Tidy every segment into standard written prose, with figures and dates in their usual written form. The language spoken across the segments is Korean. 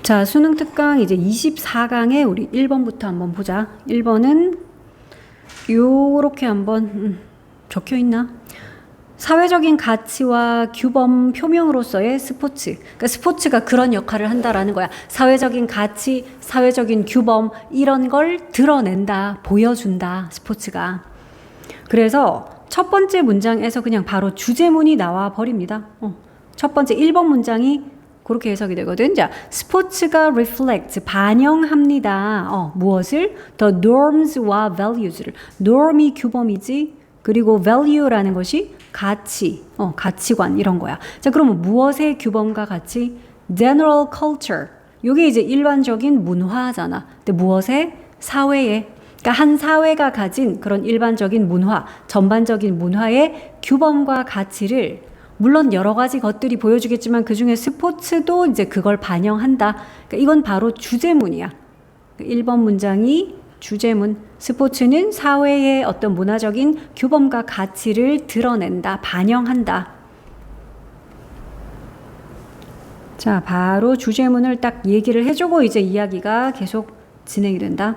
자, 수능 특강 이제 24강에 우리 1번부터 한번 보자. 1번은 요렇게 한번 적혀 있나? 사회적인 가치와 규범 표명으로서의 스포츠. 그러니까 스포츠가 그런 역할을 한다라는 거야. 사회적인 가치, 사회적인 규범 이런 걸 드러낸다, 보여준다, 스포츠가. 그래서 첫 번째 문장에서 그냥 바로 주제문이 나와 버립니다. 첫 번째 1번 문장이 그렇게 해석이 되거든. 자, 스포츠가 reflect, 반영합니다. 무엇을? The norms와 values를. norm이 규범이지, 그리고 value라는 것이 가치, 가치관 이런 거야. 자, 그러면 무엇의 규범과 가치? General culture. 이게 이제 일반적인 문화잖아. 근데 무엇의? 사회의. 그러니까 한 사회가 가진 그런 일반적인 문화, 전반적인 문화의 규범과 가치를 물론 여러 가지 것들이 보여주겠지만 그 중에 스포츠도 이제 그걸 반영한다. 그러니까 이건 바로 주제문이야. 1번 문장이 주제문. 스포츠는 사회의 어떤 문화적인 규범과 가치를 드러낸다, 반영한다. 자, 바로 주제문을 딱 얘기를 해주고 이제 이야기가 계속 진행이 된다.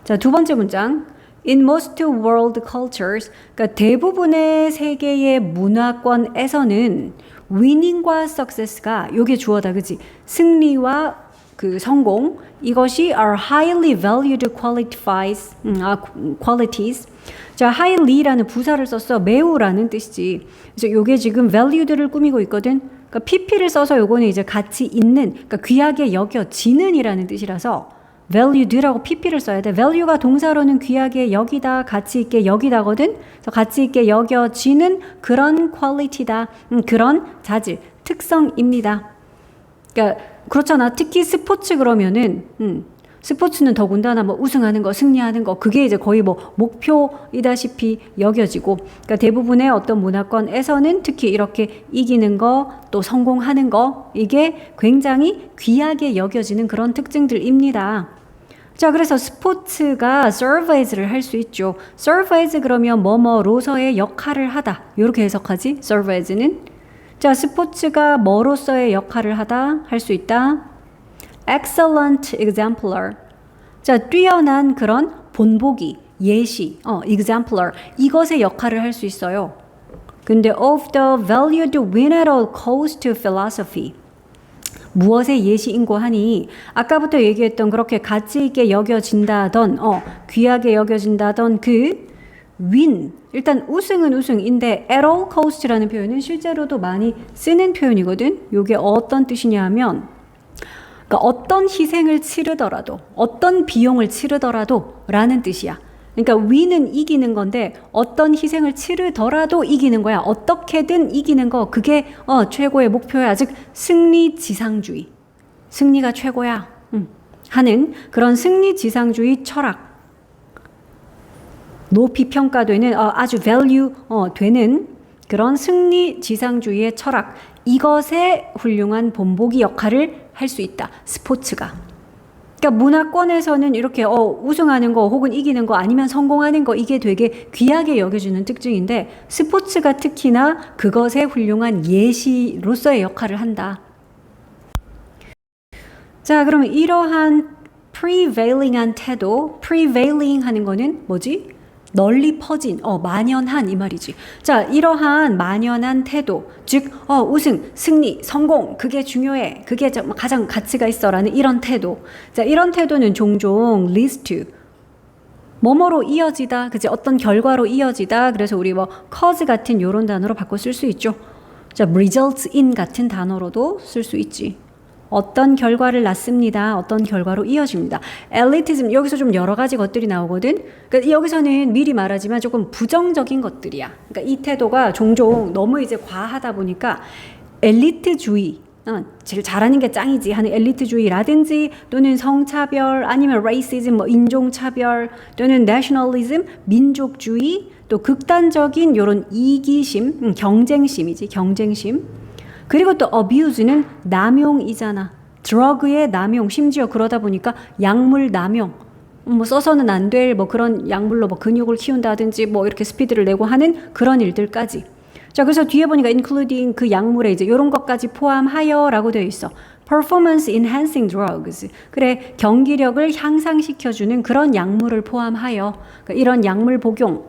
자, 두 번째 문장. In most world cultures, 그러니까 대부분의 세계의 문화권에서는 winning과 success가 요게 주어다, 그치? 승리와 그 성공, 이것이 are highly valued qualities. 자, highly라는 부사를 썼어. 매우라는 뜻이지. 그래서 요게 지금 valued를 꾸미고 있거든. 그러니까 pp를 써서 요거는 이제 가치 있는, 그러니까 귀하게 여겨지는이라는 뜻이라서 valued라고 pp를 써야 돼. value가 동사로는 귀하게 여기다, 가치 있게 여기다거든. 그래서 가치 있게 여겨지는 그런 퀄리티다. 그런 자질, 특성입니다. 그러니까 그렇잖아. 특히 스포츠 그러면은 스포츠는 더군다나 뭐 우승하는 거, 승리하는 거, 그게 이제 거의 뭐 목표이다시피 여겨지고, 그러니까 대부분의 어떤 문화권에서는 특히 이렇게 이기는 거, 또 성공하는 거, 이게 굉장히 귀하게 여겨지는 그런 특징들입니다. 자, 그래서 스포츠가 serve as를 할 수 있죠. serve as 그러면 뭐뭐로서의 역할을 하다. 이렇게 해석하지. serve as는. 자, 스포츠가 뭐로서의 역할을 하다 할 수 있다. excellent exemplar. 자, 뛰어난 그런 본보기, 예시, exemplar. 이것의 역할을 할 수 있어요. 근데 of the valued win at all cost to philosophy. 무엇의 예시인고 하니 아까부터 얘기했던 그렇게 가치 있게 여겨진다던, 귀하게 여겨진다던 그 win. 일단 우승은 우승인데 at all cost라는 표현은 실제로도 많이 쓰는 표현이거든. 이게 어떤 뜻이냐 하면 그러니까 어떤 희생을 치르더라도, 어떤 비용을 치르더라도 라는 뜻이야. 그러니까 win은 이기는 건데 어떤 희생을 치르더라도 이기는 거야. 어떻게든 이기는 거. 그게 최고의 목표야. 즉 승리지상주의. 승리가 최고야. 하는 그런 승리지상주의 철학. 높이 평가되는 아주 value 되는 그런 승리지상주의의 철학. 이것의 훌륭한 본보기 역할을 할 수 있다. 스포츠가. 그러니까 문화권에서는 이렇게 우승하는 거 혹은 이기는 거 아니면 성공하는 거 이게 되게 귀하게 여겨주는 특징인데 스포츠가 특히나 그것의 훌륭한 예시로서의 역할을 한다. 자, 그러면 이러한 prevailing한 태도, prevailing 하는 거는 뭐지? 널리 퍼진, 만연한 이 말이지. 자, 이러한 만연한 태도, 즉 우승, 승리, 성공, 그게 중요해. 그게 가장 가치가 있어라는 이런 태도. 자, 이런 태도는 종종 leads to, 뭐뭐로 이어지다, 그치? 어떤 결과로 이어지다. 그래서 우리 cause 같은 요런 단어로 바꿔 쓸 수 있죠. 자, results in 같은 단어로도 쓸 수 있지. 어떤 결과를 낳습니다. 어떤 결과로 이어집니다. 엘리티즘, 여기서 좀 여러 가지 것들이 나오거든. 그러니까 여기서는 미리 말하지만 조금 부정적인 것들이야. 그러니까 이 태도가 종종 너무 이제 과하다 보니까 엘리트주의, 제일 잘하는 게 짱이지 하는 엘리트주의라든지 또는 성차별 아니면 레이시즘, 인종차별 또는 내셔널리즘, 민족주의 또 극단적인 요런 이기심, 경쟁심이지, 경쟁심. 그리고 또 abuse는 남용이잖아. 드러그의 남용, 심지어 그러다 보니까 약물 남용. 써서는 안 될 그런 약물로 근육을 키운다든지 이렇게 스피드를 내고 하는 그런 일들까지. 자, 그래서 뒤에 보니까 including 그 약물에 이제 이런 것까지 포함하여라고 되어 있어. performance enhancing drugs. 그래, 경기력을 향상시켜주는 그런 약물을 포함하여 그러니까 이런 약물 복용,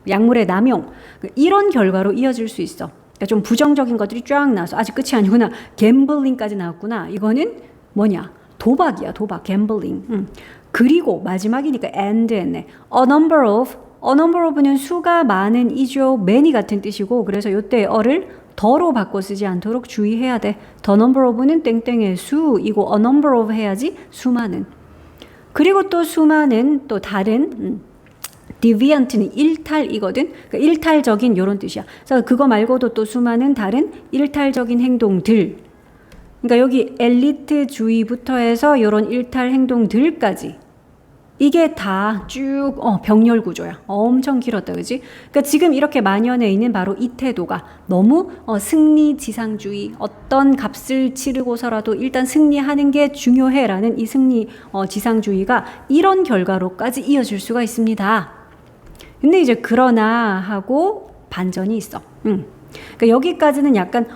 약물의 남용 이런 결과로 이어질 수 있어. 그러니까 좀 부정적인 것들이 쫙 나와서 아직 끝이 아니구나. 갬블링까지 나왔구나. 이거는 뭐냐? 도박이야, 도박, 갬블링. 그리고 마지막이니까 and 했네. a number of는 수가 많은 이죠. many 같은 뜻이고 그래서 이때 어를 더로 바꿔 쓰지 않도록 주의해야 돼. the number of는 땡땡의 수이고 a number of 해야지 수많은. 그리고 또 수많은 또 다른 deviant는 일탈이거든. 그러니까 일탈적인 이런 뜻이야. 그래서 그거 말고도 또 수많은 다른 일탈적인 행동들. 그러니까 여기 엘리트주의부터 해서 이런 일탈 행동들까지 이게 다 쭉 병렬 구조야. 엄청 길었다, 그지? 그러니까 지금 이렇게 만연해 있는 바로 이 태도가 너무 승리 지상주의, 어떤 값을 치르고서라도 일단 승리하는 게 중요해라는 이 승리 지상주의가 이런 결과로까지 이어질 수가 있습니다. 근데 이제 그러나 하고 반전이 있어. 그러니까 여기까지는 약간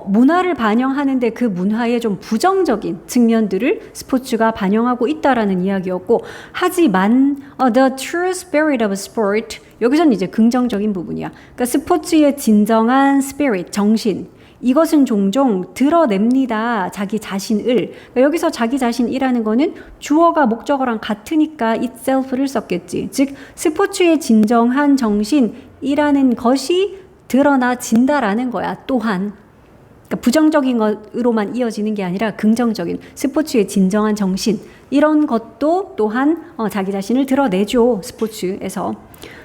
문화를 반영하는데 그 문화의 좀 부정적인 측면들을 스포츠가 반영하고 있다라는 이야기였고, 하지만 the true spirit of sport 여기서는 이제 긍정적인 부분이야. 그러니까 스포츠의 진정한 spirit, 정신, 이것은 종종 드러냅니다. 자기 자신을. 그러니까 여기서 자기 자신이라는 거는 주어가 목적어랑 같으니까 itself를 썼겠지. 즉 스포츠의 진정한 정신이라는 것이 드러나진다라는 거야. 또한 그러니까 부정적인 것으로만 이어지는 게 아니라 긍정적인 스포츠의 진정한 정신 이런 것도 또한 자기 자신을 드러내죠. 스포츠에서.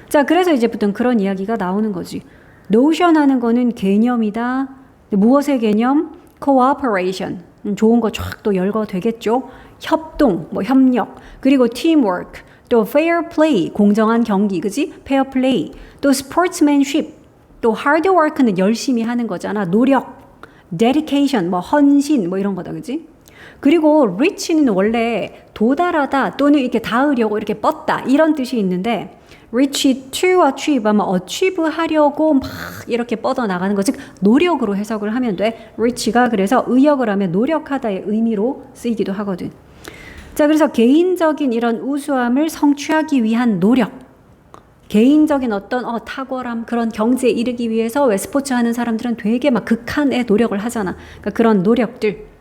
자, 그래서 이제부터 그런 이야기가 나오는 거지. 노션 하는 거는 개념이다. 무엇의 개념? cooperation. 좋은 거 쫙 또 열거 되겠죠. 협동, 뭐 협력, 그리고 teamwork, 또 fair play, 공정한 경기, 그지? fair play, 또 sportsmanship, 또 hard work는 열심히 하는 거잖아. 노력, dedication, 뭐 헌신, 뭐 이런 거다, 그지? 그리고 reach는 원래 도달하다 또는 이렇게 닿으려고 이렇게 뻗다 이런 뜻이 있는데 reach to achieve 아마 achieve 하려고 막 이렇게 뻗어 나가는 거, 즉 노력으로 해석을 하면 돼. reach가 그래서 의역을 하면 노력하다의 의미로 쓰이기도 하거든. 자, 그래서 개인적인 이런 우수함을 성취하기 위한 노력, 개인적인 어떤 탁월함, 그런 경지에 이르기 위해서 왜 스포츠 하는 사람들은 되게 막 극한의 노력을 하잖아. 그러니까 그런 노력들.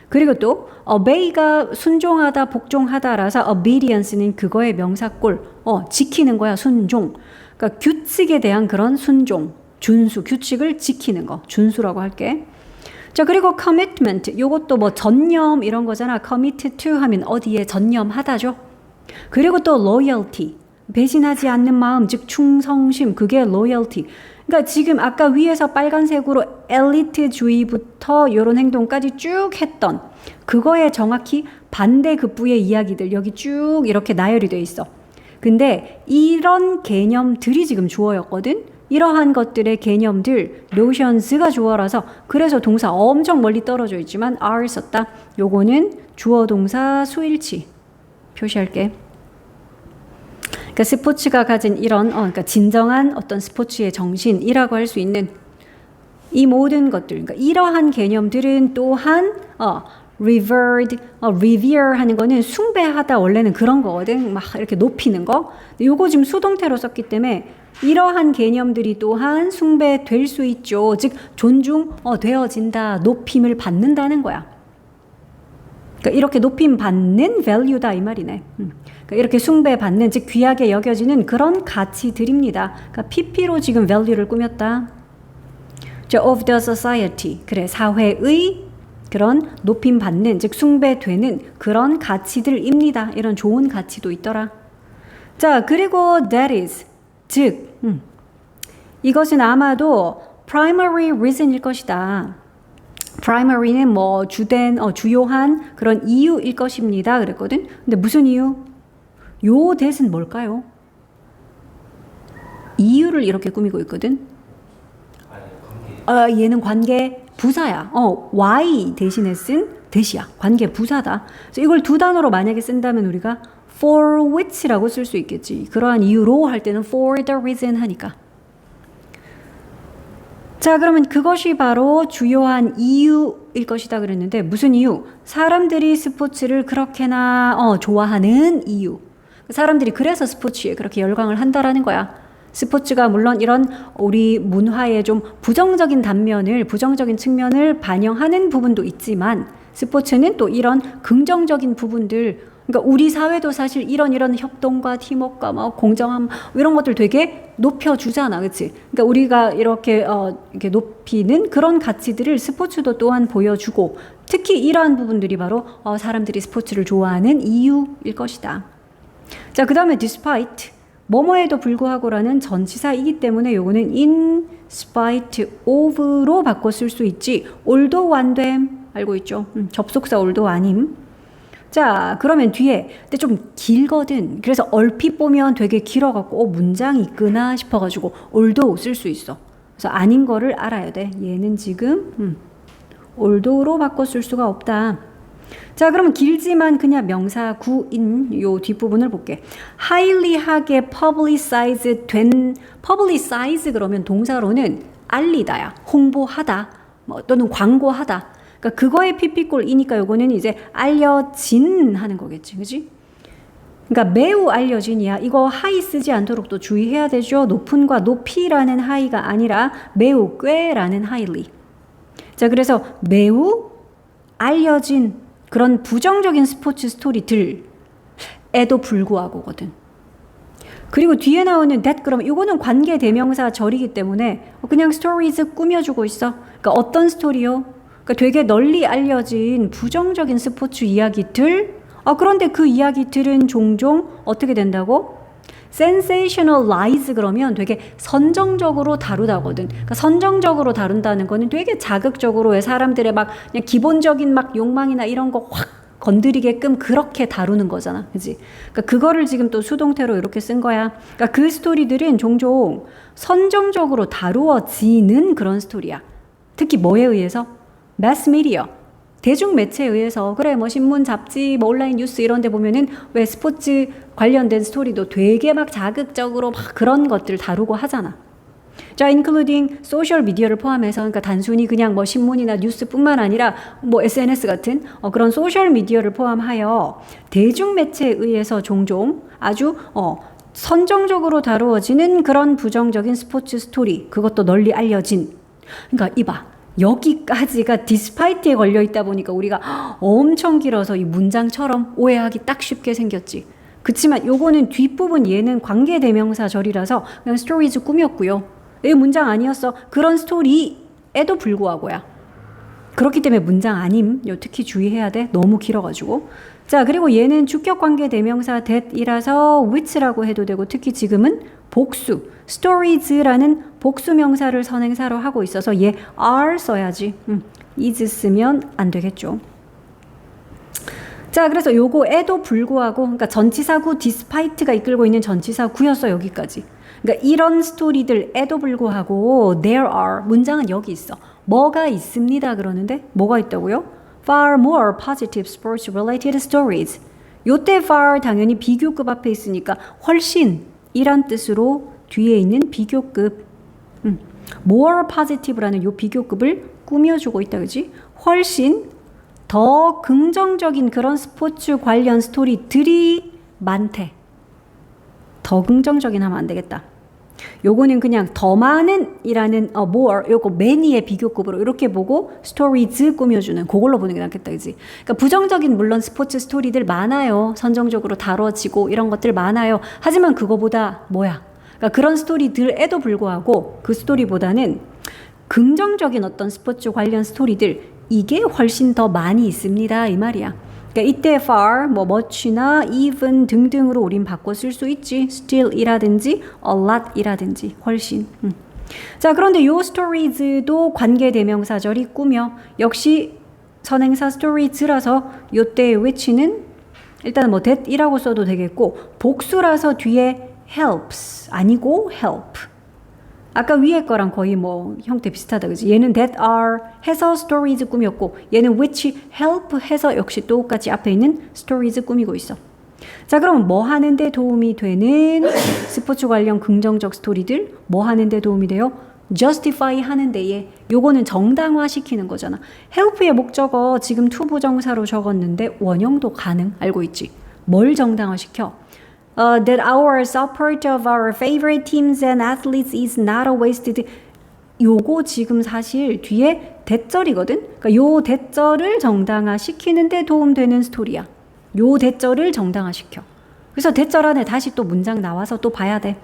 그리고 또 obey가 순종하다, 복종하다라서 obedience는 그거의 명사꼴, 지키는 거야, 순종. 그러니까 규칙에 대한 그런 순종, 준수, 규칙을 지키는 거, 준수라고 할게. 자, 그리고 commitment, 요것도 뭐 전념 이런 거잖아. commit to 하면 어디에 전념하다죠. 그리고 또 loyalty, 배신하지 않는 마음, 즉 충성심, 그게 loyalty. 그러니까 지금 아까 위에서 빨간색으로 엘리트주의부터 이런 행동까지 쭉 했던 그거에 정확히 반대급부의 이야기들 여기 쭉 이렇게 나열이 돼 있어. 근데 이런 개념들이 지금 주어였거든. 이러한 것들의 개념들, notions가 주어라서 그래서 동사 엄청 멀리 떨어져 있지만 are 썼다. 요거는 주어 동사 수일치 표시할게. 그러니까 스포츠가 가진 이런 그러니까 진정한 어떤 스포츠의 정신이라고 할 수 있는 이 모든 것들, 그러니까 이러한 개념들은 또한 revered, revere 하는 거는 숭배하다 원래는 그런 거거든. 막 이렇게 높이는 거. 요거 지금 수동태로 썼기 때문에 이러한 개념들이 또한 숭배될 수 있죠. 즉 존중 되어진다, 높임을 받는다는 거야. 그러니까 이렇게 높임 받는 value다 이 말이네. 그러니까 이렇게 숭배받는, 즉 귀하게 여겨지는 그런 가치들입니다. 그러니까 PP로 지금 value를 꾸몄다. of the society, 그래 사회의 그런 높임 받는, 즉 숭배되는 그런 가치들입니다. 이런 좋은 가치도 있더라. 자, 그리고 that is, 즉 이것은 아마도 primary reason일 것이다. primary는 뭐 주된 주요한 그런 이유일 것입니다. 그랬거든. 근데 무슨 이유? 요 that은 뭘까요? 이유를 이렇게 꾸미고 있거든. 얘는 관계 부사야. why 대신에 쓴 that이야. 관계 부사다. 그래서 이걸 두 단어로 만약에 쓴다면 우리가 for which라고 쓸 수 있겠지. 그러한 이유로 할 때는 for the reason 하니까. 자, 그러면 그것이 바로 주요한 이유일 것이다 그랬는데 무슨 이유? 사람들이 스포츠를 그렇게나 좋아하는 이유. 사람들이 그래서 스포츠에 그렇게 열광을 한다라는 거야. 스포츠가 물론 이런 우리 문화의 좀 부정적인 단면을, 부정적인 측면을 반영하는 부분도 있지만 스포츠는 또 이런 긍정적인 부분들, 그러니까 우리 사회도 사실 이런 협동과 팀워크가 막 공정함 이런 것들 되게 높여주잖아, 그렇지? 그러니까 우리가 이렇게 높이는 그런 가치들을 스포츠도 또한 보여주고 특히 이러한 부분들이 바로 사람들이 스포츠를 좋아하는 이유일 것이다. 자, 그 다음에 despite 뭐뭐에도 불구하고라는 전치사이기 때문에 요거는 in spite of로 바꿔 쓸 수 있지. although 안 됨. 알고 있죠? 접속사 although 아님. 자, 그러면 뒤에 근데 좀 길거든. 그래서 얼핏 보면 되게 길어갖고 문장이 있구나 싶어가지고 although 쓸 수 있어. 그래서 아닌 거를 알아야 돼. 얘는 지금 although로 바꿔 쓸 수가 없다. 자, 그러면 길지만 그냥 명사 구인 요 뒷부분을 볼게. highly하게 publicize 된, publicize 그러면 동사로는 알리다야, 홍보하다, 뭐 또는 광고하다. 그러니까 그거의 PP꼴이니까 요거는 이제 알려진 하는 거겠지, 그지? 그러니까 매우 알려진이야. 이거 high 쓰지 않도록 또 주의해야 되죠. 높은과 높이라는 high가 아니라 매우 꽤라는 highly. 자, 그래서 매우 알려진 그런 부정적인 스포츠 스토리들에도 불구하고거든. 그리고 뒤에 나오는 that 그러면 이거는 관계 대명사 절이기 때문에 그냥 stories 꾸며주고 있어. 그러니까 어떤 스토리요? 그러니까 되게 널리 알려진 부정적인 스포츠 이야기들. 그런데 그 이야기들은 종종 어떻게 된다고? sensationalize 그러면 되게 선정적으로 다루다거든. 그러니까 선정적으로 다룬다는 거는 되게 자극적으로 왜 사람들의 막 그냥 기본적인 막 욕망이나 이런 거 확 건드리게끔 그렇게 다루는 거잖아. 그지? 그러니까 그거를 지금 또 수동태로 이렇게 쓴 거야. 그러니까 그 스토리들은 종종 선정적으로 다루어지는 그런 스토리야. 특히 뭐에 의해서? mass media. 대중매체에 의해서. 그래, 뭐 신문, 잡지, 뭐 온라인 뉴스 이런 데 보면은 왜 스포츠 관련된 스토리도 되게 막 자극적으로 막 그런 것들 다루고 하잖아. 자, including 소셜 미디어를 포함해서, 그러니까 단순히 그냥 뭐 신문이나 뉴스뿐만 아니라 뭐 SNS 같은 그런 소셜 미디어를 포함하여 대중매체에 의해서 종종 아주 선정적으로 다루어지는 그런 부정적인 스포츠 스토리, 그것도 널리 알려진. 그러니까 이봐. 여기까지가 despite에 걸려 있다 보니까 우리가 엄청 길어서 이 문장처럼 오해하기 딱 쉽게 생겼지. 그치만 요거는 뒷부분 얘는 관계대명사절이라서 그냥 stories 꾸몄고요. 이 문장 아니었어. 그런 스토리에도 불구하고야. 그렇기 때문에 문장 아님. 요 특히 주의해야 돼. 너무 길어가지고. 자, 그리고 얘는 주격관계대명사 that이라서 which라고 해도 되고 특히 지금은 복수, stories라는 복수명사를 선행사로 하고 있어서 얘 are 써야지. is 쓰면 안 되겠죠. 자, 그래서 요거에도 불구하고, 그러니까 전치사구 despite가 이끌고 있는 전치사구였어, 여기까지. 그러니까 이런 스토리들에도 불구하고 there are, 문장은 여기 있어. 뭐가 있습니다 그러는데 뭐가 있다고요? far more positive sports related stories. 요때 far 당연히 비교급 앞에 있으니까 훨씬 이란 뜻으로 뒤에 있는 비교급 more positive라는 요 비교급을 꾸며주고 있다, 그지? 훨씬 더 긍정적인 그런 스포츠 관련 스토리들이 많대. 더 긍정적인 하면 안 되겠다. 요거는 그냥 더 많은 이라는 more, 요거 many의 비교급으로 이렇게 보고 stories 꾸며주는 그걸로 보는 게 낫겠다, 그지? 그러니까 부정적인 물론 스포츠 스토리들 많아요. 선정적으로 다뤄지고 이런 것들 많아요. 하지만 그거보다 뭐야? 그러니까 그런 스토리들에도 불구하고 그 스토리보다는 긍정적인 어떤 스포츠 관련 스토리들 이게 훨씬 더 많이 있습니다 이 말이야. 그러니까 이때 far, 뭐 much나 even 등등으로 우린 바꿔 쓸 수 있지. still이라든지 a lot이라든지 훨씬. 자, 그런데 요 stories도 관계대명사절이 꾸며 역시 선행사 stories라서 요때 which는 일단은 뭐 that이라고 써도 되겠고 복수라서 뒤에 helps 아니고 help. 아까 위에 거랑 거의 뭐 형태 비슷하다, 그지? 얘는 that are 해서 stories 꾸몄고 얘는 which help 해서 역시 똑같이 앞에 있는 stories 꾸미고 있어. 자, 그럼 뭐 하는데 도움이 되는 스포츠 관련 긍정적 스토리들 뭐 하는데 도움이 돼요? justify 하는 데에 요거는 정당화시키는 거잖아. help의 목적어 지금 to 부정사로 적었는데 원형도 가능. 알고 있지? 뭘 정당화시켜? That our support of our favorite teams and athletes is not a wasted. 요거 지금 사실 뒤에 대절이거든. 그러니까 요 대절을 정당화시키는데 도움되는 스토리야. 요 대절을 정당화시켜. 그래서 대절 안에 다시 또 문장 나와서 또 봐야 돼.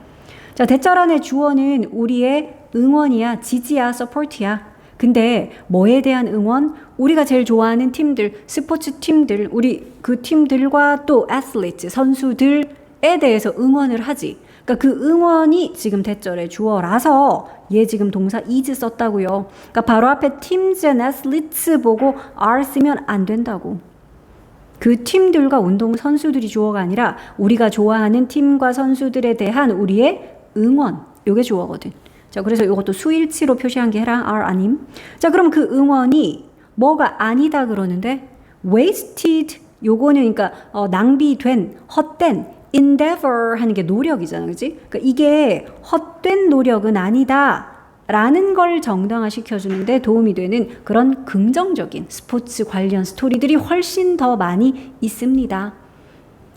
자, 대절 안에 주어는 우리의 응원이야, 지지야, 서포트야. 근데 뭐에 대한 응원? 우리가 제일 좋아하는 팀들, 스포츠 팀들, 우리 그 팀들과 또 애슬리트, 선수들에 대해서 응원을 하지. 그러니까 그 응원이 지금 대절의 주어라서 얘 지금 동사 is 썼다고요. 그러니까 바로 앞에 teams and athletes 보고 are 쓰면 안 된다고. 그 팀들과 운동 선수들이 주어가 아니라 우리가 좋아하는 팀과 선수들에 대한 우리의 응원, 요게 주어거든. 자, 그래서 이것도 수일치로 표시한 게 해라. are 아님. 자, 그럼 그 응원이 뭐가 아니다 그러는데 wasted 요거는 그러니까 낭비된, 헛된 endeavor 하는 게 노력이잖아. 그치? 그러니까 이게 헛된 노력은 아니다. 라는 걸 정당화 시켜주는데 도움이 되는 그런 긍정적인 스포츠 관련 스토리들이 훨씬 더 많이 있습니다.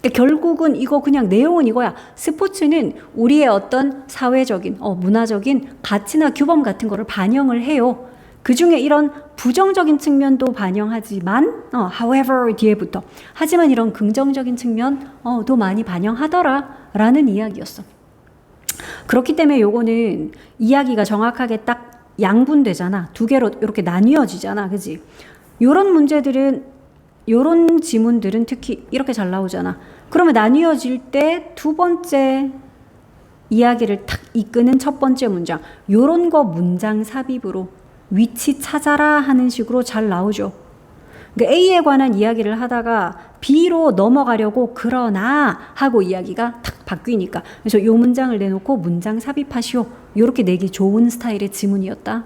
그러니까 결국은 이거 그냥 내용은 이거야. 스포츠는 우리의 어떤 사회적인, 문화적인 가치나 규범 같은 거를 반영을 해요. 그 중에 이런 부정적인 측면도 반영하지만, however 뒤에부터. 하지만 이런 긍정적인 측면도 많이 반영하더라. 라는 이야기였어. 그렇기 때문에 요거는 이야기가 정확하게 딱 양분되잖아. 두 개로 이렇게 나뉘어지잖아. 그지? 요런 문제들은, 요런 지문들은 특히 이렇게 잘 나오잖아. 그러면 나뉘어질 때 두 번째 이야기를 탁 이끄는 첫 번째 문장. 요런 거 문장 삽입으로 위치 찾아라 하는 식으로 잘 나오죠. 그러니까 A에 관한 이야기를 하다가 B로 넘어가려고 그러나 하고 이야기가 탁 바뀌니까. 그래서 요 문장을 내놓고 문장 삽입하시오. 요렇게 내기 좋은 스타일의 지문이었다.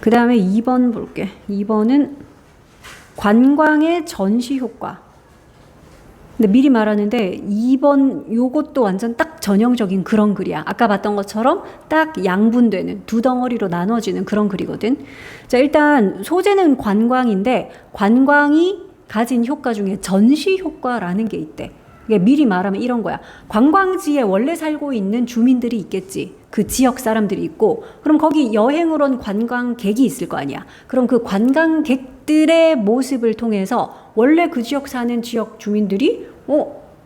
그 다음에 2번 볼게. 2번은 관광의 전시 효과. 근데 미리 말하는데 2번 요것도 완전 딱 전형적인 그런 글이야. 아까 봤던 것처럼 딱 양분되는 두 덩어리로 나눠지는 그런 글이거든. 자, 일단 소재는 관광인데 관광이 가진 효과 중에 전시 효과라는 게 있대. 이게 미리 말하면 이런 거야. 관광지에 원래 살고 있는 주민들이 있겠지. 그 지역 사람들이 있고 그럼 거기 여행으로 온 관광객이 있을 거 아니야. 그럼 그 관광객들의 모습을 통해서 원래 그 지역 사는 지역 주민들이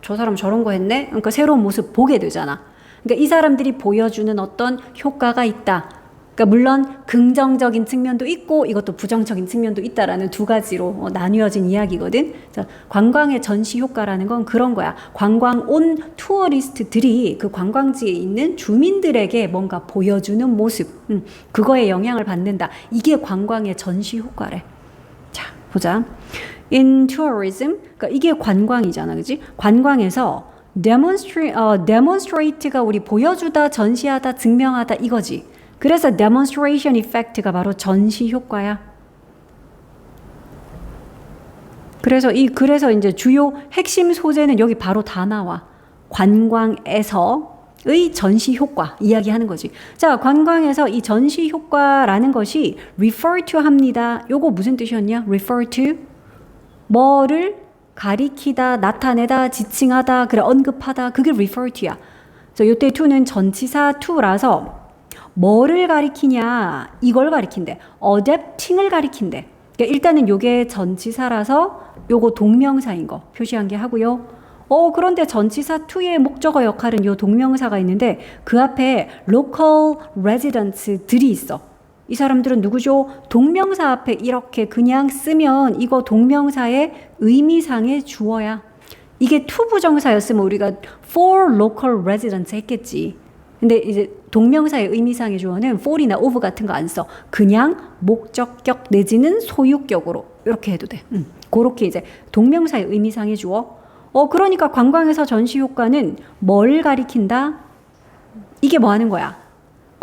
저 사람 저런 거 했네? 그러니까 새로운 모습 보게 되잖아. 그러니까 이 사람들이 보여주는 어떤 효과가 있다. 그러니까 물론 긍정적인 측면도 있고 이것도 부정적인 측면도 있다라는 두 가지로 나뉘어진 이야기거든. 자, 관광의 전시 효과라는 건 그런 거야. 관광 온 투어리스트들이 그 관광지에 있는 주민들에게 뭔가 보여주는 모습, 그거에 영향을 받는다. 이게 관광의 전시 효과래. 자, 보자. In tourism, 그러니까 이게 관광이잖아, 그지? 관광에서 demonstrate가 우리 보여주다, 전시하다, 증명하다 이거지. 그래서 demonstration effect가 바로 전시 효과야. 그래서 이제 주요 핵심 소재는 여기 바로 다 나와. 관광에서의 전시 효과 이야기하는 거지. 자, 관광에서 이 전시 효과라는 것이 refer to 합니다. 요거 무슨 뜻이었냐? refer to 뭐를 가리키다, 나타내다, 지칭하다, 그래 언급하다. 그게 refer to야. 그래서 요때 to는 전치사 to라서 뭐를 가리키냐? 이걸 가리킨대. adapting을 가리킨대. 그러니까 일단은 요게 전치사라서 요거 동명사인 거 표시한 게 하고요. 그런데 전치사 to의 목적어 역할은 요 동명사가 있는데 그 앞에 local residents들이 있어. 이 사람들은 누구죠? 동명사 앞에 이렇게 그냥 쓰면 이거 동명사의 의미상의 주어야. 이게 to 부정사였으면 우리가 for local residents 했겠지. 근데 이제 동명사의 의미상의 주어는 for이나 of 같은 거 안 써. 그냥 목적격 내지는 소유격으로 이렇게 해도 돼. 그렇게 이제 동명사의 의미상의 주어. 그러니까 관광에서 전시 효과는 뭘 가리킨다? 이게 뭐 하는 거야?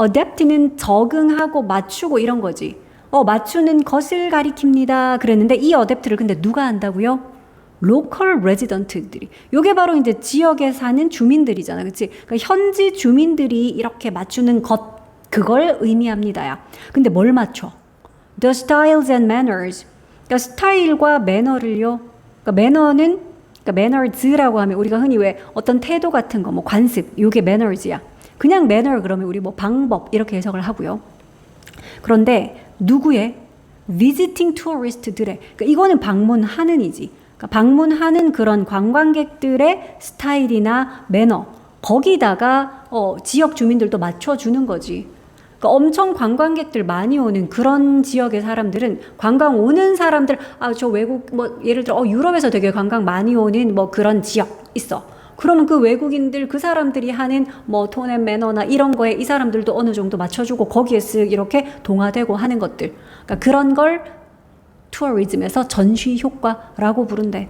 adapt는 적응하고 맞추고 이런 거지. 맞추는 것을 가리킵니다. 그랬는데 이 adapt를 근데 누가 한다고요? 로컬 레지던트들이 요게 바로 이제 지역에 사는 주민들이잖아. 그치? 그러니까 현지 주민들이 이렇게 맞추는 것 그걸 의미합니다야. 근데 뭘 맞춰? The styles and manners. 그러니까 스타일과 매너를요. 그러니까 매너는 그러니까 manners라고 하면 우리가 흔히 왜 어떤 태도 같은 거 뭐 관습 요게 manners야. 그냥 manner 그러면 우리 뭐 방법 이렇게 해석을 하고요. 그런데 누구의 visiting tourist들의 그러니까 이거는 방문하는 이지. 그러니까 방문하는 그런 관광객들의 스타일이나 매너 거기다가 지역 주민들도 맞춰주는 거지. 그러니까 엄청 관광객들 많이 오는 그런 지역의 사람들은 관광 오는 사람들 저 외국 뭐 예를 들어 유럽에서 되게 관광 많이 오는 뭐 그런 지역 있어. 그러면 그 외국인들 그 사람들이 하는 뭐 톤 앤 매너나 이런 거에 이 사람들도 어느 정도 맞춰주고 거기에 쓱 이렇게 동화되고 하는 것들. 그러니까 그런 걸 투어리즘에서 전시 효과라고 부른대.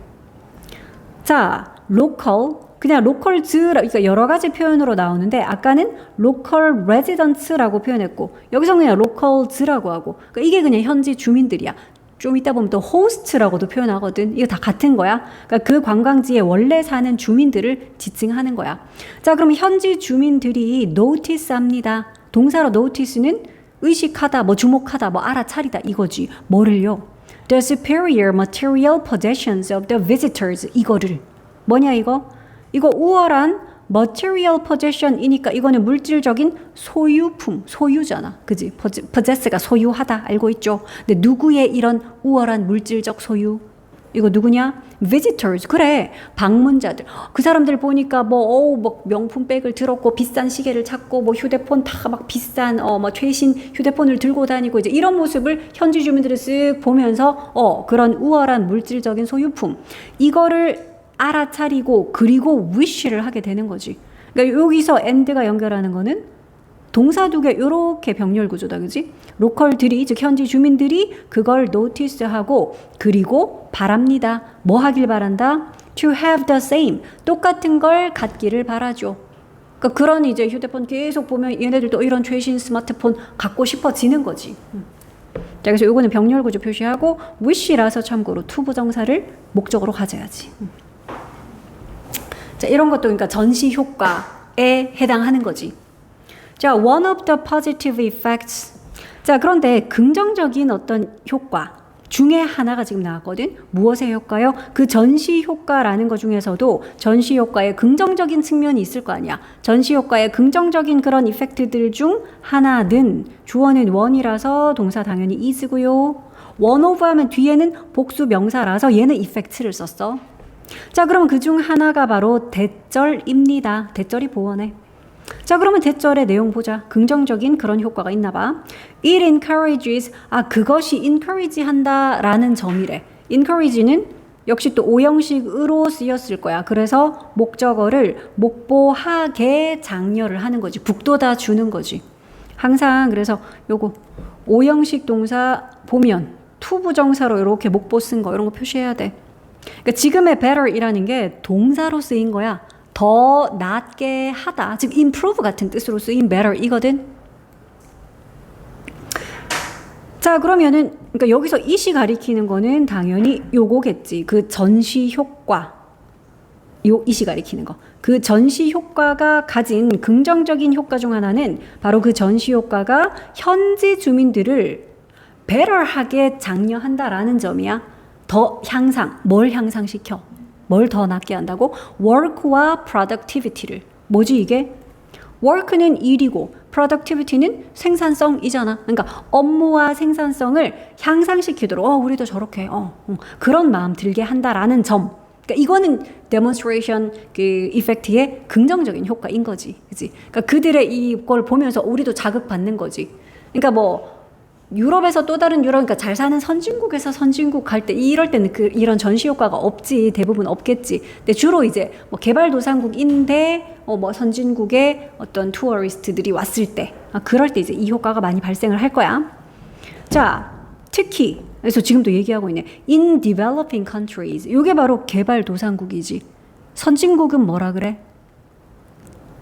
자, 로컬 그냥 로컬즈 그러니까 여러 가지 표현으로 나오는데 아까는 로컬 레지던츠라고 표현했고 여기서 그냥 로컬즈라고 하고 그러니까 이게 그냥 현지 주민들이야. 좀 이따 보면 또 호스트라고도 표현하거든. 이거 다 같은 거야. 그러니까 그 관광지에 원래 사는 주민들을 지칭하는 거야. 자, 그럼 현지 주민들이 notice합니다. 동사로 notice는 의식하다, 뭐 주목하다, 뭐 알아차리다 이거지. 뭐를요? The superior material possessions of the visitors 이거를 뭐냐 이거? 이거 우월한 material possession이니까 이거는 물질적인 소유품, 소유잖아. 그지? possess가 소유하다 알고 있죠? 근데 누구의 이런 우월한 물질적 소유? 이거 누구냐? visitors. 그래. 방문자들. 그 사람들 보니까 뭐 명품 백을 들었고 비싼 시계를 찾고 뭐 휴대폰 다 막 비싼 뭐 최신 휴대폰을 들고 다니고 이제 이런 모습을 현지 주민들이 쓱 보면서 그런 우월한 물질적인 소유품. 이거를 알아차리고 그리고 wish를 하게 되는 거지. 그러니까 여기서 and가 연결하는 거는 동사 두 개 이렇게 병렬 구조다. 그지? 로컬들이 즉 현지 주민들이 그걸 notice하고 그리고 바랍니다. 뭐 하길 바란다? To have the same. 똑같은 걸 갖기를 바라죠. 그러니까 그런 이제 휴대폰 계속 보면 얘네들도 이런 최신 스마트폰 갖고 싶어지는 거지. 자, 그래서 요거는 병렬 구조 표시하고 wish라서 참고로 to 부정사를 목적으로 가져야지. 자, 이런 것도 그러니까 전시 효과에 해당하는 거지. 자, one of the positive effects. 자, 그런데 긍정적인 어떤 효과 중에 하나가 지금 나왔거든. 무엇의 효과요? 그 전시 효과라는 것 중에서도 전시 효과의 긍정적인 측면이 있을 거 아니야. 전시 효과의 긍정적인 그런 이펙트들 중 하나는 주어는 one이라서 동사 당연히 is고요. one of 하면 뒤에는 복수 명사라서 얘는 effect를 썼어. 자, 그러면 그 중 하나가 바로 대절입니다. 대절이 보원해. 자, 그러면 대절의 내용 보자. 긍정적인 그런 효과가 있나 봐. It encourages, 그것이 encourage 한다라는 점이래. encourage는 역시 또 오형식으로 쓰였을 거야. 그래서 목적어를 목보하게 장려를 하는 거지. 북돋아 주는 거지. 항상 그래서 요거 오형식 동사 보면 to 부정사로 이렇게 목보 쓴 거 이런 거 표시해야 돼. 그러니까 지금의 better이라는 게 동사로 쓰인 거야. 더 낫게 하다. 즉 improve 같은 뜻으로 쓰인 better이거든. 자, 그러면은 그러니까 여기서 it이 가리키는 거는 당연히 요거겠지. 그 전시 효과. 요 it이 가리키는 거. 그 전시 효과가 가진 긍정적인 효과 중 하나는 바로 그 전시 효과가 현지 주민들을 better하게 장려한다라는 점이야. 더 향상, 뭘 향상시켜? 뭘 더 낫게 한다고? work와 productivity를. 뭐지 이게? work는 일이고 productivity는 생산성이잖아. 그러니까 업무와 생산성을 향상시키도록 우리도 저렇게 그런 마음 들게 한다라는 점. 그러니까 이거는 demonstration 그 이펙트의 긍정적인 효과인 거지. 그치? 그러니까 그들의 이걸 보면서 우리도 자극받는 거지. 그러니까 뭐 유럽에서 또 다른 유럽, 그러니까 잘 사는 선진국에서 선진국 갈 때 이럴 때는 이런 전시 효과가 없지. 대부분 없겠지. 근데 주로 이제 뭐 개발도상국인데 뭐 선진국의 어떤 투어리스트들이 왔을 때 그럴 때 이제 이 효과가 많이 발생을 할 거야. 자, 특히 그래서 지금도 얘기하고 있네. In developing countries. 이게 바로 개발도상국이지. 선진국은 뭐라 그래?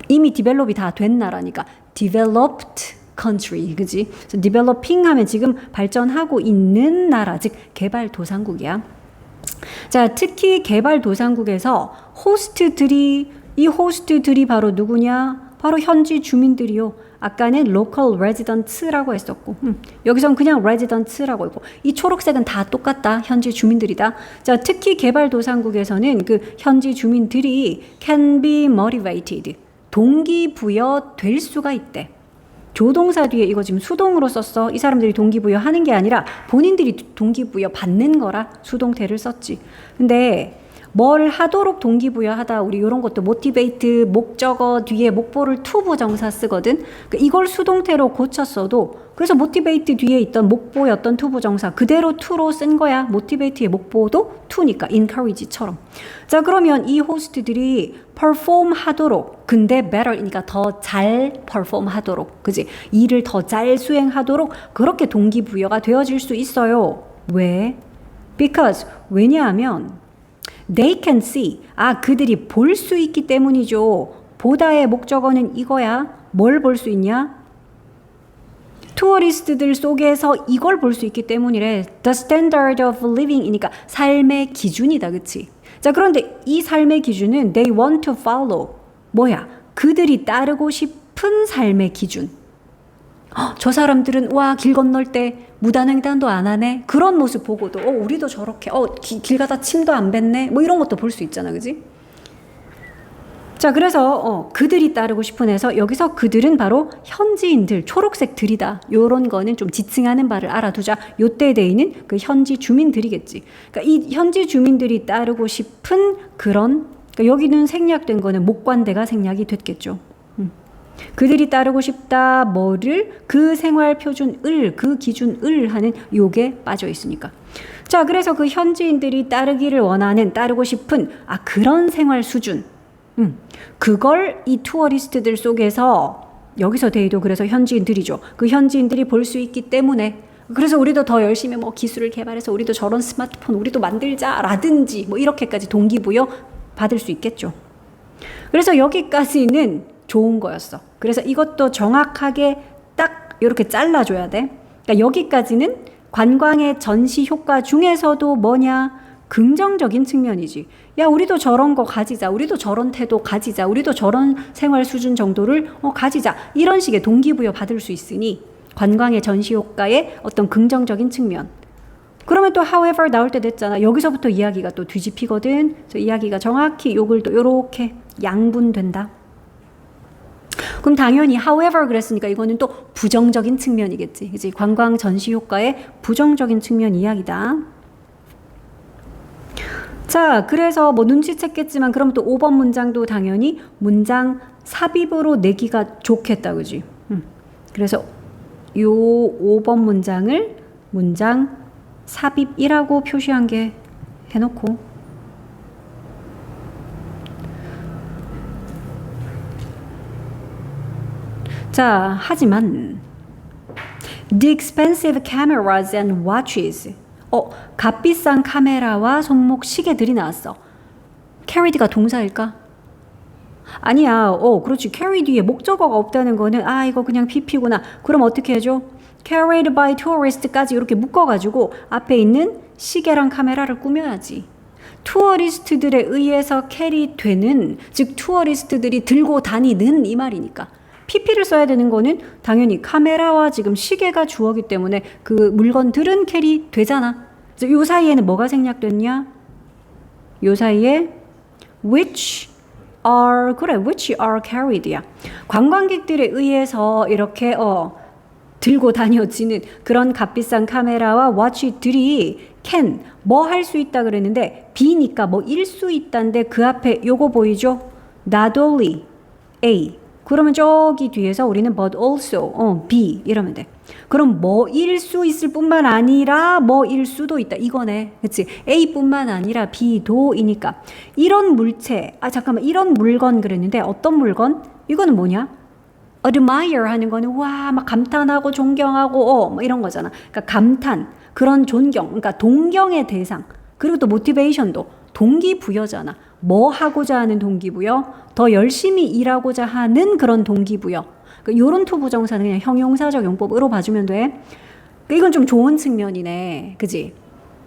이미 디벨롭이 다 된 나라니까 developed country, 그지? developing 하면 지금 발전하고 있는 나라, 즉 개발도상국이야. 자, 특히 개발도상국에서 이 호스트들이 바로 누구냐? 바로 현지 주민들이요. 아까는 local residents라고 했었고, 여기선 그냥 residents라고 했고, 이 초록색은 다 똑같다. 현지 주민들이다. 자, 특히 개발도상국에서는 그 현지 주민들이 can be motivated. 동기부여 될 수가 있대. 조동사 뒤에 이거 지금 수동으로 썼어. 이 사람들이 동기부여 하는 게 아니라 본인들이 동기부여 받는 거라 수동태를 썼지. 근데 뭘 하도록 동기부여하다, 우리 이런 것도 motivate 목적어 뒤에 목보를 to 부정사 쓰거든. 그러니까 이걸 수동태로 고쳤어도, 그래서 motivate 뒤에 있던 목보였던 to 부정사 그대로 to로 쓴 거야. motivate의 목보도 to니까 encourage처럼. 자, 그러면 이 호스트들이 perform 하도록, 근데 better이니까 더 잘 perform 하도록, 그지? 일을 더 잘 수행하도록 그렇게 동기부여가 되어질 수 있어요. 왜? Because 왜냐하면 they can see. 그들이 볼 수 있기 때문이죠. 보다의 목적어는 이거야. 뭘 볼 수 있냐? 투어리스트들 속에서 이걸 볼 수 있기 때문이래. The standard of living이니까 삶의 기준이다. 그치? 자, 그런데 이 삶의 기준은 they want to follow. 뭐야? 그들이 따르고 싶은 삶의 기준. 저 사람들은 길 건널 때 무단횡단도 안 하네. 그런 모습 보고도 우리도 저렇게 길 가다 침도 안 뱉네. 뭐 이런 것도 볼 수 있잖아. 그지? 자, 그래서 그들이 따르고 싶은 해서 여기서 그들은 바로 현지인들, 초록색들이다. 요런 거는 좀 지칭하는 바를 알아두자. 요때 대의는 그 현지 주민들이겠지. 그러니까 이 현지 주민들이 따르고 싶은 그런, 그러니까 여기는 생략된 거는 목관대가 생략이 됐겠죠. 그들이 따르고 싶다. 뭐를? 그 생활 표준을, 그 기준을 하는 요게 빠져 있으니까. 자, 그래서 그 현지인들이 따르기를 원하는, 따르고 싶은 그런 생활 수준. 그걸 이 투어리스트들 속에서, 여기서 데이도 그래서 현지인들이죠. 그 현지인들이 볼 수 있기 때문에, 그래서 우리도 더 열심히 뭐 기술을 개발해서 우리도 저런 스마트폰 우리도 만들자라든지 뭐 이렇게까지 동기부여 받을 수 있겠죠. 그래서 여기까지는 좋은 거였어. 그래서 이것도 정확하게 딱 이렇게 잘라줘야 돼. 그러니까 여기까지는 관광의 전시 효과 중에서도 뭐냐? 긍정적인 측면이지. 야, 우리도 저런 거 가지자. 우리도 저런 태도 가지자. 우리도 저런 생활 수준 정도를 가지자. 이런 식의 동기부여 받을 수 있으니 관광의 전시 효과의 어떤 긍정적인 측면. 그러면 또 however 나올 때 됐잖아. 여기서부터 이야기가 또 뒤집히거든. 그래서 이야기가 정확히 요걸 또 요렇게 양분된다. 그럼 당연히 however 그랬으니까 이거는 또 부정적인 측면이겠지. 그치? 관광 전시 효과의 부정적인 측면 이야기다. 자, 그래서 뭐 눈치챘겠지만 그럼 또 5번 문장도 당연히 문장 삽입으로 내기가 좋겠다. 그지? 그래서 요 5번 문장을 문장 삽입이라고 표시한 게 해놓고, 자, 하지만 the expensive cameras and watches, 값비싼 카메라와 손목 시계들이 나왔어. carried가 동사일까? 아니야. 그렇지. carry 뒤에 목적어가 없다는 거는 이거 그냥 PP구나. 그럼 어떻게 해줘? carried by tourist까지 이렇게 묶어가지고 앞에 있는 시계랑 카메라를 꾸며야지. 투어리스트들에 의해서 캐리되는, 즉 투어리스트들이 들고 다니는 이 말이니까. PP를 써야 되는 거는 당연히 카메라와 지금 시계가 주어기 때문에 그 물건들은 캐리 되잖아. 요 사이에는 뭐가 생략됐냐? 요 사이에 which are carried야. 관광객들에 의해서 이렇게 들고 다녀지는 그런 값비싼 카메라와 워치들이 can 뭐 할 수 있다 그랬는데 be니까 뭐 일 수 있다인데 그 앞에 요거 보이죠? not only A. 그러면 저기 뒤에서 우리는 but also B 이러면 돼. 그럼 뭐일 수 있을 뿐만 아니라 뭐일 수도 있다 이거네. 그치? A뿐만 아니라 B도이니까 이런 물체, 잠깐만 이런 물건 그랬는데 어떤 물건? 이거는 뭐냐? admire 하는 거는 와 막 감탄하고 존경하고 뭐 이런 거잖아. 그러니까 감탄, 그런 존경, 그러니까 동경의 대상. 그리고 또 motivation도 동기부여잖아. 뭐 하고자 하는 동기부여? 더 열심히 일하고자 하는 그런 동기부여. 요런 투부정사는 그냥 형용사적 용법으로 봐주면 돼. 이건 좀 좋은 측면이네. 그지?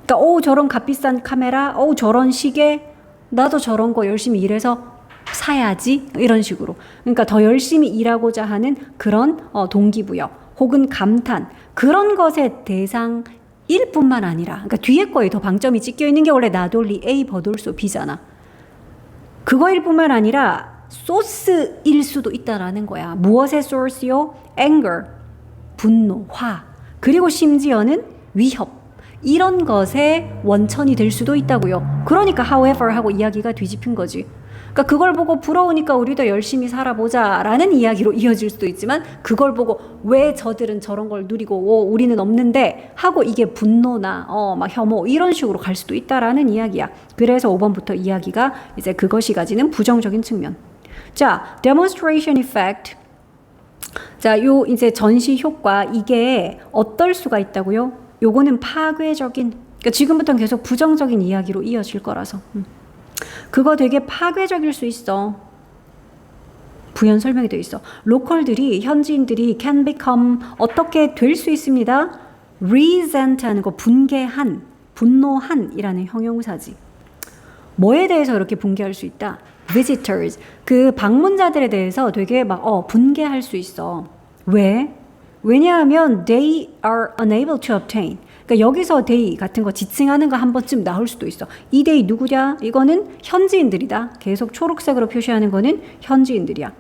그러니까 저런 값비싼 카메라, 저런 시계, 나도 저런 거 열심히 일해서 사야지 이런 식으로. 그러니까 더 열심히 일하고자 하는 그런 동기부여 혹은 감탄 그런 것의 대상일 뿐만 아니라 그러니까 뒤에 거에 더 방점이 찍혀 있는 게 원래 나돌리 A 버돌소 B잖아. 그거일 뿐만 아니라 소스일 수도 있다라는 거야. 무엇의 소스요? anger, 분노, 화. 그리고 심지어는 위협. 이런 것의 원천이 될 수도 있다고요. 그러니까 however 하고 이야기가 뒤집힌 거지. 그러니까 그걸 보고 부러우니까 우리도 열심히 살아보자 라는 이야기로 이어질 수도 있지만 그걸 보고 왜 저들은 저런 걸 누리고 우리는 없는데 하고 이게 분노나 막 혐오 이런 식으로 갈 수도 있다라는 이야기야. 그래서 5번부터 이야기가 이제 그것이 가지는 부정적인 측면. 자, demonstration effect. 자, 요 이제 전시 효과 이게 어떨 수가 있다고요? 요거는 파괴적인. 그러니까 지금부터는 계속 부정적인 이야기로 이어질 거라서. 그거 되게 파괴적일 수 있어. 부연 설명이 되어 있어. 로컬들이 현지인들이 can become 어떻게 될 수 있습니다. resent 하는 거 분개한, 분노한이라는 형용사지. 뭐에 대해서 이렇게 분개할 수 있다? visitors 그 방문자들에 대해서 되게 막 분개할 수 있어. 왜? 왜냐하면 they are unable to obtain. 그러니까 여기서 they 같은 거 지칭하는 거 한 번쯤 나올 수도 있어. 이 they 누구냐? 이거는 현지인들이다. 계속 초록색으로 표시하는 거는 현지인들이야.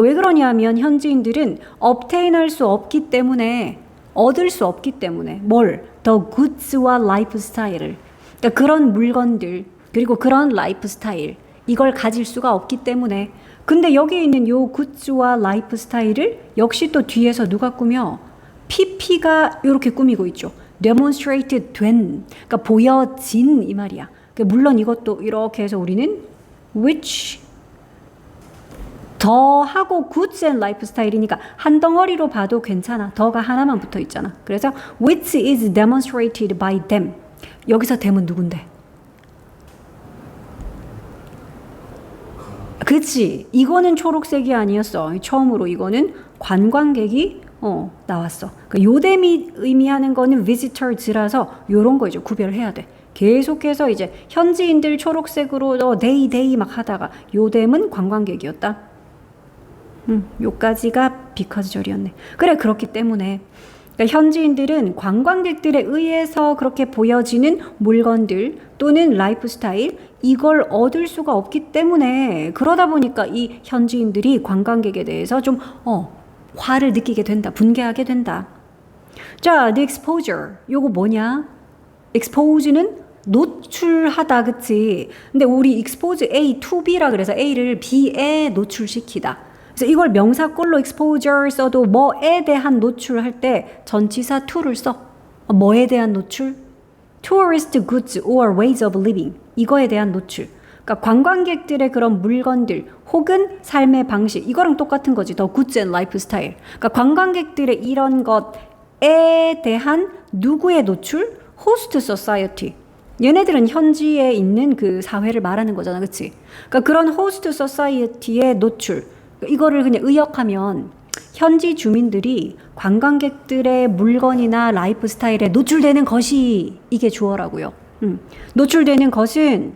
왜 그러냐면 현지인들은 obtain 할 수 없기 때문에 얻을 수 없기 때문에 뭘? the goods와 lifestyle을 그러니까 그런 물건들 그리고 그런 라이프스타일 이걸 가질 수가 없기 때문에 근데 여기 있는 요 굿즈와 라이프스타일을 역시 또 뒤에서 누가 꾸며? PP가 이렇게 꾸미고 있죠. demonstrated 된, 그러니까 보여진 이 말이야. 그러니까 물론 이것도 이렇게 해서 우리는 which 더 하고 goods and lifestyle이니까 한 덩어리로 봐도 괜찮아. 더가 하나만 붙어 있잖아. 그래서 which is demonstrated by them. 여기서 them은 누군데? 그치. 이거는 초록색이 아니었어. 처음으로 이거는 관광객이 나왔어. 그러니까 요댐이 의미하는 거는 visitors라서 요런 거 이제 구별해야 돼. 계속해서 이제 현지인들 초록색으로 데이 막 하다가 요댐은 관광객이었다. 요까지가 because 절이었네. 그래 그렇기 때문에 그러니까 현지인들은 관광객들에 의해서 그렇게 보여지는 물건들 또는 라이프 스타일 이걸 얻을 수가 없기 때문에 그러다 보니까 이 현지인들이 관광객에 대해서 좀 화를 느끼게 된다. 분개하게 된다. 자, the exposure. 요거 뭐냐? expose는 노출하다, 그치? 근데 우리 expose A to B라 그래서 A를 B에 노출시키다. 그래서 이걸 명사꼴로 exposure 써도 뭐에 대한 노출할 때 전치사 to를 써. 뭐에 대한 노출? tourist goods or ways of living. 이거에 대한 노출. 그러니까 관광객들의 그런 물건들 혹은 삶의 방식 이거랑 똑같은 거지. 더 goods and lifestyle. 그러니까 관광객들의 이런 것에 대한 누구의 노출? host society. 얘네들은 현지에 있는 그 사회를 말하는 거잖아. 그치? 그러니까 그런 host society의 노출. 이거를 그냥 의역하면 현지 주민들이 관광객들의 물건이나 라이프 스타일에 노출되는 것이 이게 주어라고요. 노출되는 것은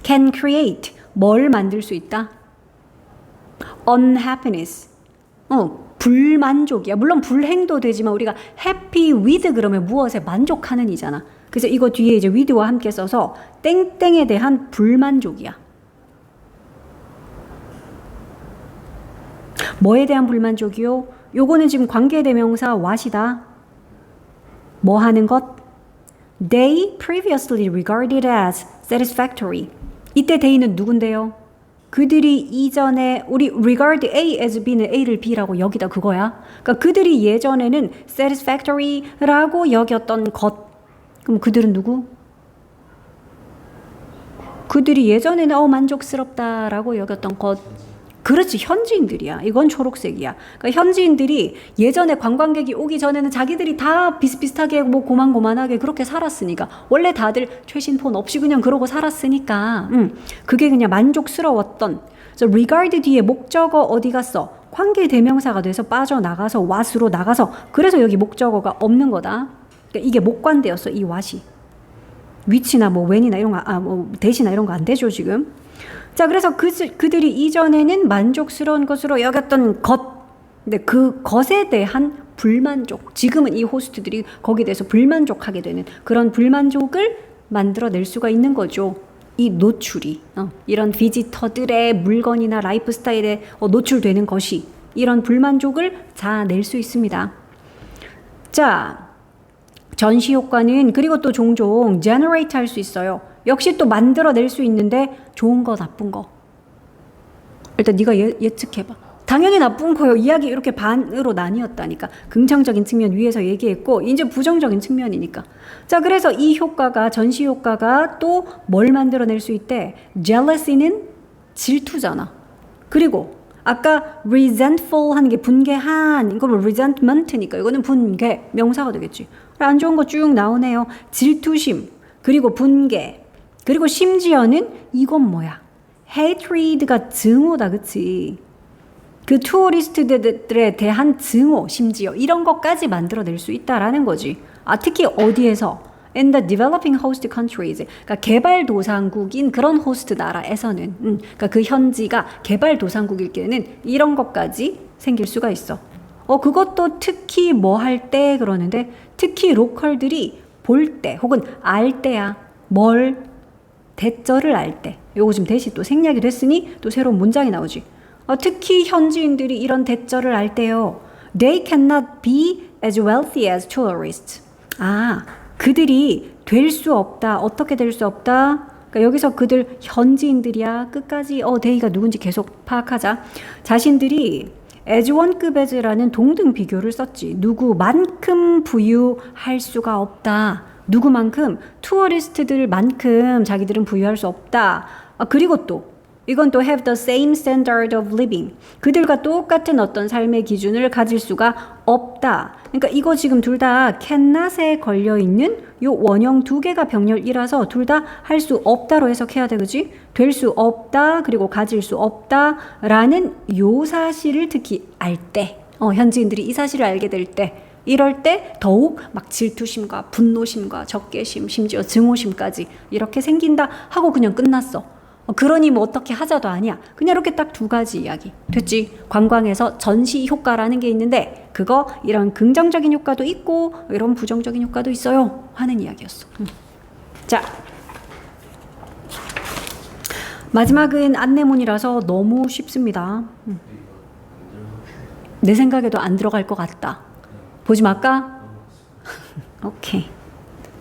can create 뭘 만들 수 있다? unhappiness 불만족이야. 물론 불행도 되지만 우리가 happy with 그러면 무엇에 만족하는 이잖아. 그래서 이거 뒤에 이제 with와 함께 써서 땡땡에 대한 불만족이야. 뭐에 대한 불만족이요? 요거는 지금 관계대명사 what이다. 뭐 하는 것? They previously regarded as satisfactory. 이때 they는 누군데요? 그들이 이전에 우리 regard A as B는 A를 B라고 여기다 그거야. 그러니까 그들이 예전에는 satisfactory라고 여겼던 것. 그럼 그들은 누구? 그들이 예전에는 만족스럽다라고 여겼던 것. 그렇지, 현지인들이야. 이건 초록색이야. 그러니까 현지인들이 예전에 관광객이 오기 전에는 자기들이 다 비슷비슷하게 뭐 고만고만하게 그렇게 살았으니까 원래 다들 최신 폰 없이 그냥 그러고 살았으니까 그게 그냥 만족스러웠던. 그래서 regard 뒤에 목적어 어디 갔어? 관계 대명사가 돼서 빠져나가서 what으로 나가서 그래서 여기 목적어가 없는 거다. 그러니까 이게 목관대였어. 이 what이. which나 뭐 when이나 이런 거, 뭐 대시나 이런 거 안 되죠 지금. 자, 그래서 그들이 이전에는 만족스러운 것으로 여겼던 것, 근데 그 것에 대한 불만족, 지금은 이 호스트들이 거기에 대해서 불만족하게 되는 그런 불만족을 만들어낼 수가 있는 거죠. 이 노출이 이런 비지터들의 물건이나 라이프 스타일에 노출되는 것이 이런 불만족을 자아낼 수 있습니다. 자, 전시 효과는 그리고 또 종종 generate 할 수 있어요. 역시 또 만들어낼 수 있는데 좋은 거 나쁜 거. 일단 네가 예측해봐. 당연히 나쁜 거요. 이야기 이렇게 반으로 나뉘었다니까. 긍정적인 측면 위에서 얘기했고 이제 부정적인 측면이니까. 자, 그래서 이 효과가 전시 효과가 또 뭘 만들어낼 수 있대? jealousy는 질투잖아. 그리고 아까 resentful 하는 게 분개한, 이거 뭐 resentment니까 이거는 분개, 명사가 되겠지. 안 좋은 거 쭉 나오네요. 질투심, 그리고 분개, 그리고 심지어는 이건 뭐야? hatred가 증오다, 그치? 그 투어리스트들에 대한 증오, 심지어 이런 것까지 만들어낼 수 있다라는 거지. 특히 어디에서? In the developing host countries, 그러니까 개발도상국인 그런 호스트 나라에서는, 그러니까 그 현지가 개발도상국일 때는 이런 것까지 생길 수가 있어. 그것도 특히 뭐 할 때 그러는데, 특히 로컬들이 볼 때 혹은 알 때야. 뭘? 대절을 알 때. 요거 지금 대시 또 생략이 됐으니 또 새로운 문장이 나오지. 특히 현지인들이 이런 대절을 알 때요. They cannot be as wealthy as tourists. 그들이 될 수 없다. 어떻게 될 수 없다? 그러니까 여기서 그들 현지인들이야. 끝까지 they가 누군지 계속 파악하자. 자신들이 as one급 as라는 동등 비교를 썼지. 누구만큼 부유할 수가 없다. 누구만큼, 투어리스트들만큼 자기들은 부유할 수 없다. 그리고 또 이건 또 have the same standard of living. 그들과 똑같은 어떤 삶의 기준을 가질 수가 없다. 그러니까 이거 지금 둘 다 cannot에 걸려있는 요 원형 두 개가 병렬이라서 둘 다 할 수 없다로 해석해야 돼, 그지? 될 수 없다, 그리고 가질 수 없다 라는 요 사실을 특히 알 때, 현지인들이 이 사실을 알게 될 때, 이럴 때 더욱 막 질투심과 분노심과 적개심, 심지어 증오심까지 이렇게 생긴다 하고 그냥 끝났어. 그러니 뭐 어떻게 하자도 아니야. 그냥 이렇게 딱 두 가지 이야기 됐지. 관광에서 전시 효과라는 게 있는데 그거 이런 긍정적인 효과도 있고 이런 부정적인 효과도 있어요 하는 이야기였어. 자, 마지막은 안내문이라서 너무 쉽습니다. 내 생각에도 안 들어갈 것 같다. 보지 말까? 오케이.